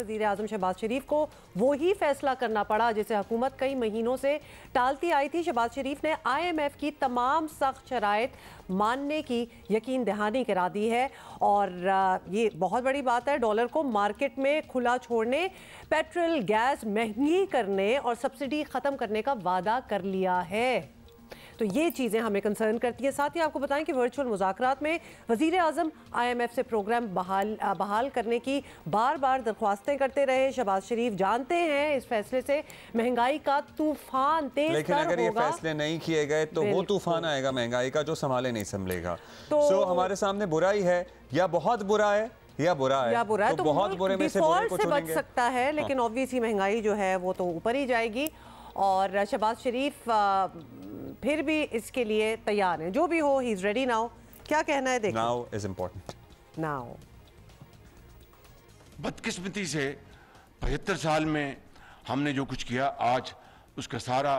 वज़ीर आज़म शहबाज शरीफ को वो ही फैसला करना पड़ा जिसे हुकूमत कई महीनों से टालती आई थी। शहबाज शरीफ ने IMF की तमाम सख्त शराइत मानने की यकीन दहानी करा दी है और ये बहुत बड़ी बात है। डॉलर को मार्केट में खुला छोड़ने, पेट्रोल गैस महंगी करने और सब्सिडी ख़त्म करने का वादा कर लिया है। तो ये चीज़ें हमें कंसर्न करती है। साथ ही आपको बताएं कि वर्चुअल मुज़ाकरात में वज़ीर आज़म IMF से प्रोग्राम बहाल करने की बार बार दरख्वास्तें करते रहे। शहबाज शरीफ जानते हैं इस फैसले से महंगाई का तूफान तेज लेकिन अगर ये फैसले नहीं किए गए तो वो तूफान आएगा महंगाई का जो संभाले नहीं संभलेगा। तो हमारे सामने बुरा ही है या बहुत बुरा है या बुरा है, तो बहुत बुरे में से बुरे को चुनेंगे। बच सकता है लेकिन ऑब्वियसली महंगाई जो है वो तो ऊपर ही जाएगी और शहबाज शरीफ फिर भी इसके लिए तैयार हैं। जो भी हो, ही इज रेडी नाउ। क्या कहना है? देखो, नाउ इज इम्पोर्टेंट। नाउ बदकिस्मती से 75 साल में हमने जो कुछ किया, आज उसका सारा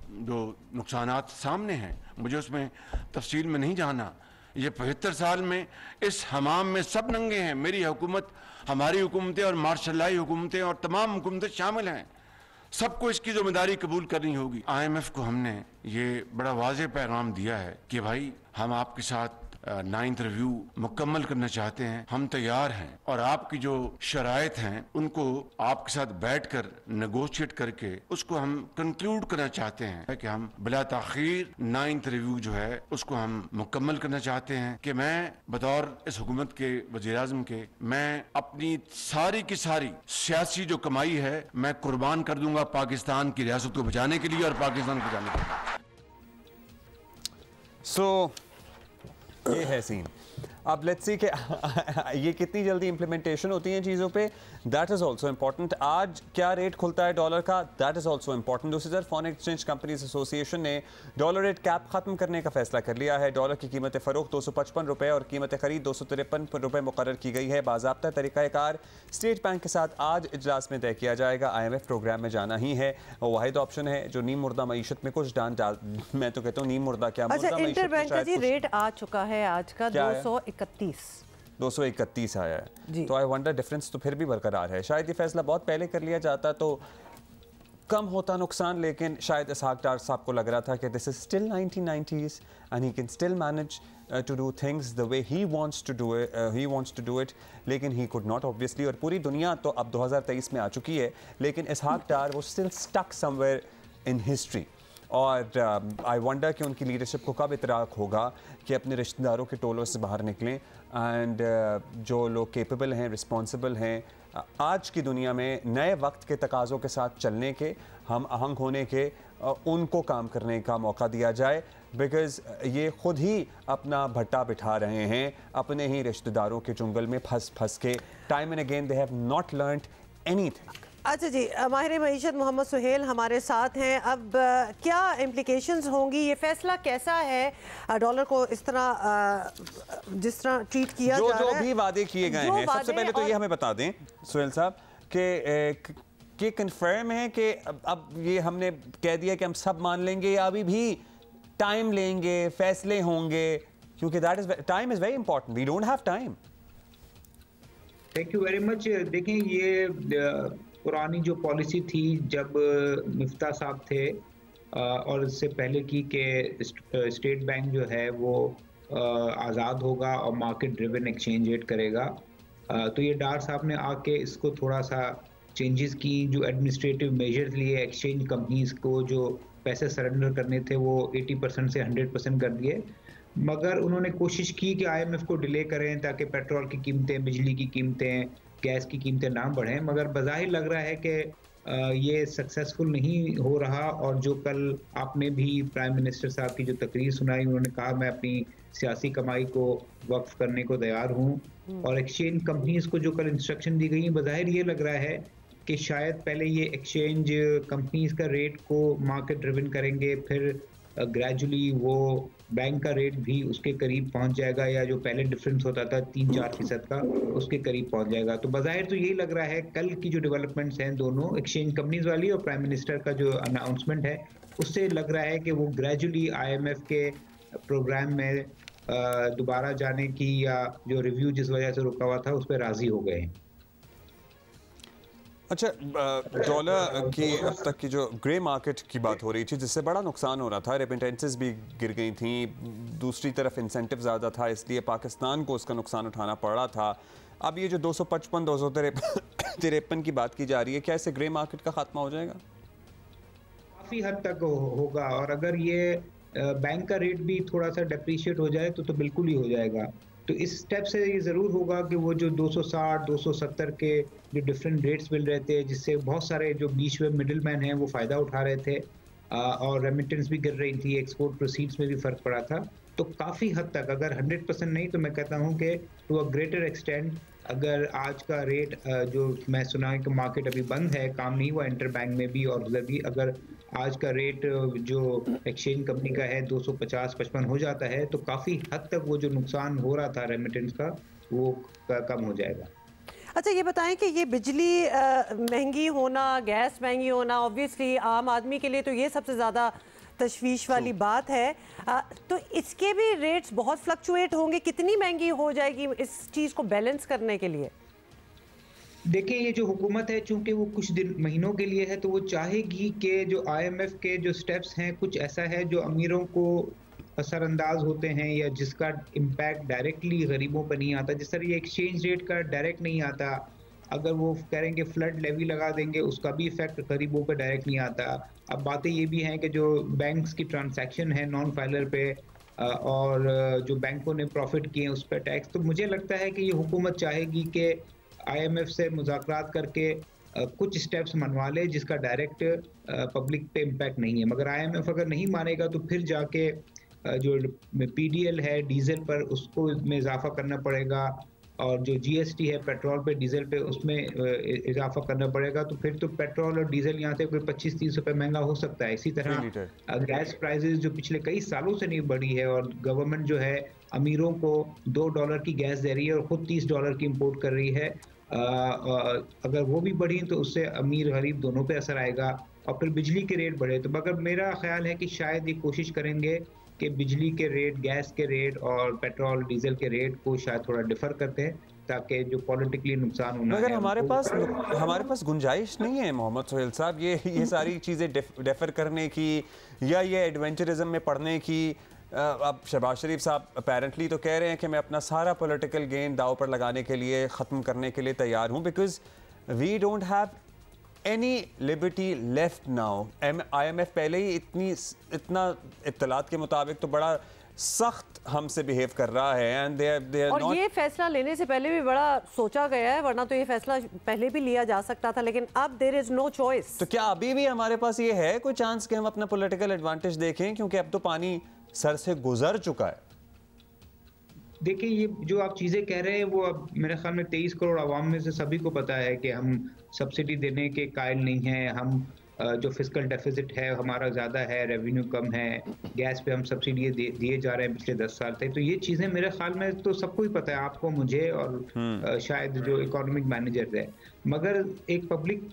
जो नुकसानात सामने हैं। मुझे उसमें तफसील में नहीं जाना। ये 75 साल में इस हमाम में सब नंगे हैं। मेरी हुकूमत, हमारी हुकूमतें और मार्शलाई हुकूमतें और तमाम हुकूमतें शामिल हैं। सबको इसकी जिम्मेदारी कबूल करनी होगी। IMF को हमने ये बड़ा वाज़ेह पैगाम दिया है कि भाई हम आपके साथ 9th रिव्यू मुकम्मल करना चाहते हैं, हम तैयार हैं और आपकी जो शराइत हैं उनको आपके साथ बैठकर नेगोशिएट करके उसको हम कंक्लूड करना चाहते हैं कि हम बिला ताखीर 9th रिव्यू जो है उसको हम मुकम्मल करना चाहते हैं। कि मैं बतौर इस हुकूमत के वज़ीर आज़म के, मैं अपनी सारी की सारी सियासी जो कमाई है मैं कुर्बान कर दूंगा पाकिस्तान की रियासत को बचाने के लिए और पाकिस्तान को बचाने के लिए। ये है सीन। अब लेट्स सी कि ये कितनी जल्दी इंप्लीमेंटेशन होती हैं चीज़ों पे, दैट इज़ ऑल्सो इम्पॉर्टेंट। आज क्या रेट खुलता है डॉलर का, दैट इज़ ऑल्सो इम्पॉर्टेंट। दूसरी तरफ फॉरेन एक्सचेंज कंपनीज एसोसिएशन ने डॉलर रेट कैप खत्म करने का फैसला कर लिया है। डॉलर की कीमत फ़रोख्त 255 रुपये और कीमत खरीद 253 रुपये मुकर्रर की गई है। बाज़ाब्ता तरीक़ाकार स्टेट बैंक के साथ आज इजलास में तय किया जाएगा। IMF प्रोग्राम में जाना ही है, वो वाहिद ऑप्शन है जो नीम मुर्दा मईशत में कुछ डाल, मैं तो कहता हूँ नीम मुर्दा क्या, अच्छा, इंटरबैंक का जी रेट आ चुका है आज का 231 आया है। तो आई वंडर डिफरेंस तो फिर भी बरकरार है। शायद ये फैसला बहुत पहले कर लिया जाता तो कम होता नुकसान, लेकिन शायद इसहाक डार साहब को लग रहा था कि this is still 1990s and he can still manage to do things the way he wants to do it, लेकिन he could not obviously। और पूरी दुनिया तो अब 2023 में आ चुकी है, लेकिन इसहाक डार वो still stuck somewhere in history। और आई वंडर कि उनकी लीडरशिप को कब इतराक होगा कि अपने रिश्तेदारों के टोलों से बाहर निकलें एंड जो लोग केपेबल हैं, रिस्पॉन्सिबल हैं, आज की दुनिया में नए वक्त के तकाज़ों के साथ चलने के, हम आहंग होने के, उनको काम करने का मौका दिया जाए। बिकॉज़ ये ख़ुद ही अपना भट्टा बिठा रहे हैं अपने ही रिश्तेदारों के चुंगल में फंस के। Time and again they have not learned anything. अच्छा जी, माहिर मईशत मोहम्मद सुहेल हमारे साथ हैं। अब क्या इम्प्लिकेशंस होंगी, ये फैसला कैसा है डॉलर को इस तरह जिस तरह ट्रीट किया जा रहा है? जो भी वादे किए गए हैं, सबसे पहले तो ये हमें बता दें सुहेल साहब कि कंफर्म है कि अब ये हमने कह दिया कि हम सब मान लेंगे या अभी भी टाइम लेंगे, फैसले होंगे, क्योंकि that is time is very important, we don't have time. Thank you very much. देखें, ये पुरानी जो पॉलिसी थी जब मिफ्ता साहब थे और इससे पहले की कि स्टेट बैंक जो है वो आज़ाद होगा और मार्केट ड्रिवन एक्सचेंज रेट करेगा, तो ये डार साहब ने आके इसको थोड़ा सा चेंजेस की। जो एडमिनिस्ट्रेटिव मेजर्स लिए एक्सचेंज कंपनीज को जो पैसे सरेंडर करने थे वो 80% से 100% कर दिए, मगर उन्होंने कोशिश की कि IMF को डिले करें ताकि पेट्रोल की कीमतें, बिजली की कीमतें, गैस की कीमतें ना बढ़ें। मगर बज़ाहिर लग रहा है कि ये सक्सेसफुल नहीं हो रहा। और जो कल आपने भी प्राइम मिनिस्टर साहब की जो तकरीर सुनाई, उन्होंने कहा मैं अपनी सियासी कमाई को वक्फ करने को तैयार हूँ। और एक्सचेंज कंपनीज को जो कल इंस्ट्रक्शन दी गई, बज़ाहिर ये लग रहा है कि शायद पहले ये एक्सचेंज कंपनीज का रेट को मार्केट ड्रिवन करेंगे, फिर ग्रेजुअली वो बैंक का रेट भी उसके करीब पहुंच जाएगा, या जो पहले डिफरेंस होता था 3-4% का, उसके करीब पहुंच जाएगा। तो बज़ाहिर तो यही लग रहा है कल की जो डेवलपमेंट्स हैं दोनों एक्सचेंज कंपनीज वाली और प्राइम मिनिस्टर का जो अनाउंसमेंट है, उससे लग रहा है कि वो ग्रेजुअली IMF के प्रोग्राम में दोबारा जाने की, या जो रिव्यू जिस वजह से रुका हुआ था उस पर राजी हो गए हैं। अच्छा, डॉलर की अब तक की जो ग्रे मार्केट की बात हो रही थी जिससे बड़ा नुकसान हो रहा था, रेमिटेंसेस भी गिर गई थी, दूसरी तरफ इंसेंटिव ज़्यादा था, इसलिए पाकिस्तान को उसका नुकसान उठाना पड़ रहा था। अब ये जो 255 253 की बात की जा रही है, क्या इससे ग्रे मार्केट का खात्मा हो जाएगा? काफ़ी हद तक होगा, और अगर ये बैंक का रेट भी थोड़ा सा डेप्रिशिएट हो जाए तो बिल्कुल ही हो जाएगा। तो इस स्टेप से ये ज़रूर होगा कि वो जो 260 270 के जो डिफरेंट रेट्स मिल रहे थे, जिससे बहुत सारे जो बीच में मिडिल मैन हैं वो फ़ायदा उठा रहे थे, और रेमिटेंस भी गिर रही थी, एक्सपोर्ट प्रोसीड्स में भी फ़र्क पड़ा था। तो काफ़ी हद तक, अगर 100% नहीं तो मैं कहता हूँ कि टू अ ग्रेटर एक्सटेंट, अगर आज का रेट जो मैं सुना है कि मार्केट अभी बंद है, काम नहीं हुआ इंटर बैंक में भी और उधर भी, अगर आज का रेट जो एक्सचेंज कंपनी का है 250-55 हो जाता है, तो काफ़ी हद तक वो जो नुकसान हो रहा था रेमिटेंस का वो कम हो जाएगा। अच्छा, ये बताएं कि ये बिजली महंगी होना, गैस महंगी होना, ऑब्वियसली आम आदमी के लिए तो ये सबसे ज़्यादा तशवीश वाली बात है, तो इसके भी रेट्स बहुत फ्लक्चुएट होंगे। कितनी महंगी हो जाएगी इस चीज़ को बैलेंस करने के लिए? देखिए, ये जो हुकूमत है, चूंकि वो कुछ दिन महीनों के लिए है, तो वो चाहेगी कि जो IMF के जो स्टेप्स हैं कुछ ऐसा है जो अमीरों को असरअंदाज होते हैं या जिसका इम्पैक्ट डायरेक्टली गरीबों पर नहीं आता। जिस तरह ये एक्सचेंज रेट का डायरेक्ट नहीं आता, अगर वो करेंगे फ्लड लेवी लगा देंगे, उसका भी इफेक्ट गरीबों पर डायरेक्ट नहीं आता। अब बातें ये भी हैं कि जो बैंक्स की ट्रांजैक्शन है नॉन फाइलर पे, और जो बैंकों ने प्रॉफिट किए उस पर टैक्स, तो मुझे लगता है कि ये हुकूमत चाहेगी कि IMF से मुज़ाकरात करके कुछ स्टेप्स मनवा ले जिसका डायरेक्ट पब्लिक पे इम्पैक्ट नहीं है। मगर IMF अगर नहीं मानेगा तो फिर जाके जो PDL है डीजल पर, उसको में इजाफा करना पड़ेगा, और जो GST है पेट्रोल पे डीजल पे, उसमें इजाफा करना पड़ेगा। तो फिर तो पेट्रोल और डीजल यहाँ से कोई 25-30 रुपए महंगा हो सकता है। इसी तरह गैस प्राइसेस जो पिछले कई सालों से नहीं बढ़ी है, और गवर्नमेंट जो है अमीरों को $2 की गैस दे रही है और खुद $30 की इंपोर्ट कर रही है। अगर वो भी बढ़ी तो उससे अमीर गरीब दोनों पे असर आएगा, और फिर बिजली के रेट बढ़े। तो मगर मेरा ख्याल है कि शायद ये कोशिश करेंगे कि बिजली के रेट, गैस के रेट और पेट्रोल डीजल के रेट को शायद थोड़ा डिफर करते हैं, ताकि जो पॉलिटिकली नुकसान होना है। मगर हमारे पास गुंजाइश नहीं है मोहम्मद सोहेल साहब ये सारी चीज़ें डिफर करने की या ये एडवेंचरिज्म में पढ़ने की। अब शहबाज शरीफ साहब अपेरेंटली तो कह रहे हैं कि मैं अपना सारा पॉलिटिकल गेन दाव पर लगाने के लिए, ख़त्म करने के लिए तैयार हूँ, because we don't have any liberty left now. IMF पहले ही इतना इत्तलात के मुताबिक तो बड़ा सख्त हमसे बिहेव कर रहा है, एंड दे आर और नॉट। ये फैसला लेने से पहले भी बड़ा सोचा गया है, वरना तो ये फैसला पहले भी लिया जा सकता था, लेकिन अब देयर इज नो चॉइस। तो क्या अभी भी हमारे पास ये है कोई चांस कि हम अपना पॉलिटिकल एडवांटेज देखें, क्योंकि अब तो पानी सर से गुजर चुका है? देखिए, ये जो आप चीज़ें कह रहे हैं वो अब मेरे ख्याल में 23 करोड़ आवाम में से सभी को पता है कि हम सब्सिडी देने के कायल नहीं हैं। हम जो फिस्कल डेफिसिट है हमारा ज़्यादा है, रेवेन्यू कम है, गैस पे हम सब्सिडी दिए जा रहे हैं पिछले 10 साल से। तो ये चीज़ें मेरे ख्याल में तो सबको ही पता है, आपको, मुझे और शायद जो इकोनॉमिक मैनेजर है। मगर एक पब्लिक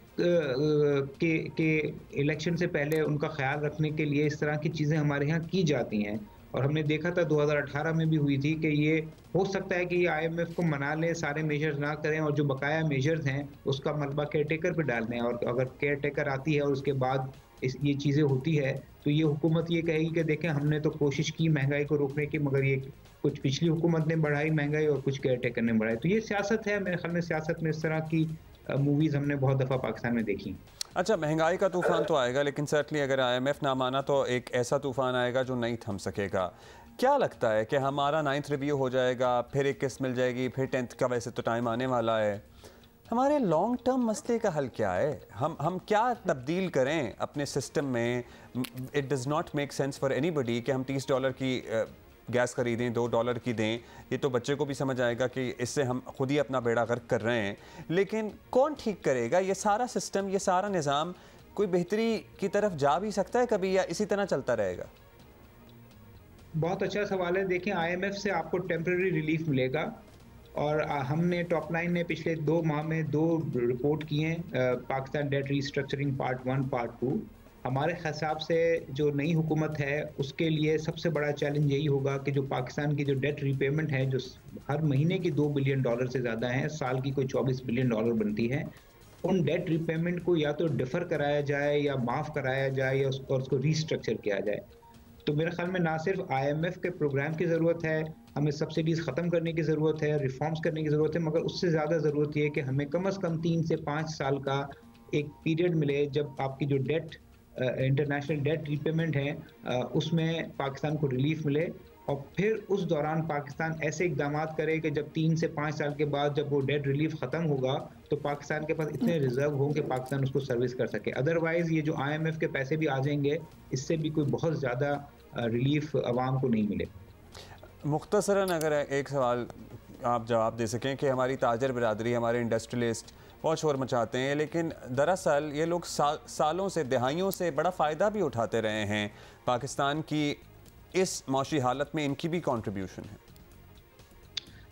के इलेक्शन से पहले उनका ख्याल रखने के लिए इस तरह की चीज़ें हमारे यहाँ की जाती हैं, और हमने देखा था 2018 में भी हुई थी कि ये हो सकता है कि ये IMF को मना लें, सारे मेजर्स ना करें, और जो बकाया मेजर्स हैं उसका मलबा केयर टेकर पे डाल दें। और अगर केयर टेकर आती है और उसके बाद ये चीज़ें होती है, तो ये हुकूमत ये कहेगी कि देखें हमने तो कोशिश की महंगाई को रोकने की, मगर ये कुछ पिछली हुकूमत ने बढ़ाई महंगाई और कुछ केयर टेकर ने बढ़ाई। तो ये सियासत है, मेरे ख्याल में सियासत में इस तरह की मूवीज़ हमने बहुत दफ़ा पाकिस्तान में देखी। अच्छा, महंगाई का तूफान तो आएगा, लेकिन सर्टनली अगर IMF ना माना तो एक ऐसा तूफान आएगा जो नहीं थम सकेगा। क्या लगता है कि हमारा 9th रिव्यू हो जाएगा, फिर एक किस्त मिल जाएगी, फिर 10th का वैसे तो टाइम आने वाला है? हमारे लॉन्ग टर्म मसले का हल क्या है? हम क्या तब्दील करें अपने सिस्टम में? It does not make sense for anybody कि हम $30 की गैस खरीदें, $2 की दें। ये तो बच्चे को भी समझ आएगा कि इससे हम खुद ही अपना बेड़ा गर्क कर रहे हैं, लेकिन कौन ठीक करेगा ये सारा सिस्टम, ये सारा निज़ाम? कोई बेहतरी की तरफ जा भी सकता है कभी, या इसी तरह चलता रहेगा? बहुत अच्छा सवाल है। देखें, IMF से आपको टेम्पररी रिलीफ मिलेगा, और हमने टॉप लाइन ने पिछले 2 माह में 2 रिपोर्ट किए हैं, Pakistan debt restructuring part 1 part 2। हमारे हिसाब से जो नई हुकूमत है उसके लिए सबसे बड़ा चैलेंज यही होगा कि जो पाकिस्तान की जो डेट रीपेमेंट है, जो हर महीने की $2 बिलियन से ज़्यादा है, साल की कोई $24 बिलियन बनती है, उन डेट रिपेमेंट को या तो डिफर कराया जाए या माफ़ कराया जाए या उसको रीस्ट्रक्चर किया जाए। तो मेरे ख्याल में ना सिर्फ IMF के प्रोग्राम की ज़रूरत है, हमें सब्सिडीज़ ख़त्म करने की ज़रूरत है, रिफॉर्म्स करने की ज़रूरत है, मगर उससे ज़्यादा ज़रूरत ये है कि हमें कम से कम 3 से 5 साल का एक पीरियड मिले जब आपकी जो डेट इंटरनेशनल डेट रीपेमेंट है उसमें पाकिस्तान को रिलीफ मिले, और फिर उस दौरान पाकिस्तान ऐसे इकदाम करे कि जब 3 से 5 साल के बाद जब वो डेट रिलीफ ख़त्म होगा तो पाकिस्तान के पास इतने रिजर्व हों कि पाकिस्तान उसको सर्विस कर सके। अदरवाइज़ ये जो IMF के पैसे भी आ जाएंगे, इससे भी कोई बहुत ज़्यादा रिलीफ आवाम को नहीं मिले। मुख्तसरन अगर एक सवाल आप जवाब दे सकें कि हमारी ताजर बिरादरी, हमारे इंडस्ट्रियलिस्ट बहुत शोर मचाते हैं, लेकिन दरअसल ये लोग सालों से, दहाइयों से बड़ा फ़ायदा भी उठाते रहे हैं। पाकिस्तान की इस मौशी हालत में इनकी भी कंट्रीब्यूशन है।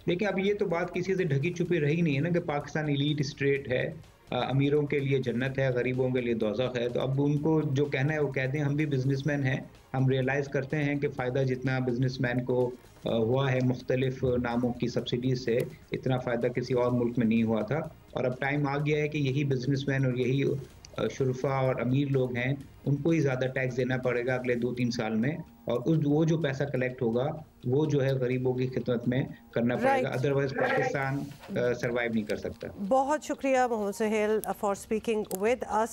देखिए, अब ये तो बात किसी से ढकी छुपी रही नहीं है ना कि पाकिस्तान एलीट स्टेट है, अमीरों के लिए जन्नत है, गरीबों के लिए दोज़ख है। तो अब उनको जो कहना है वो कहते हैं। हम भी बिजनेसमैन हैं, हम रियलाइज़ करते हैं कि फ़ायदा जितना बिजनेसमैन को हुआ है मुख्तलिफ नामों की सब्सिडी से, इतना फ़ायदा किसी और मुल्क में नहीं हुआ था। और अब टाइम आ गया है कि यही बिजनेसमैन और यही शुरफा और अमीर लोग हैं, उनको ही ज़्यादा टैक्स देना पड़ेगा अगले 2-3 साल में, और वो जो पैसा कलेक्ट होगा वो जो है गरीबों की खिदमत में करना पड़ेगा। अदरवाइज पाकिस्तान सरवाइव नहीं कर सकता। बहुत शुक्रिया Mohammad Suhel for speaking with us.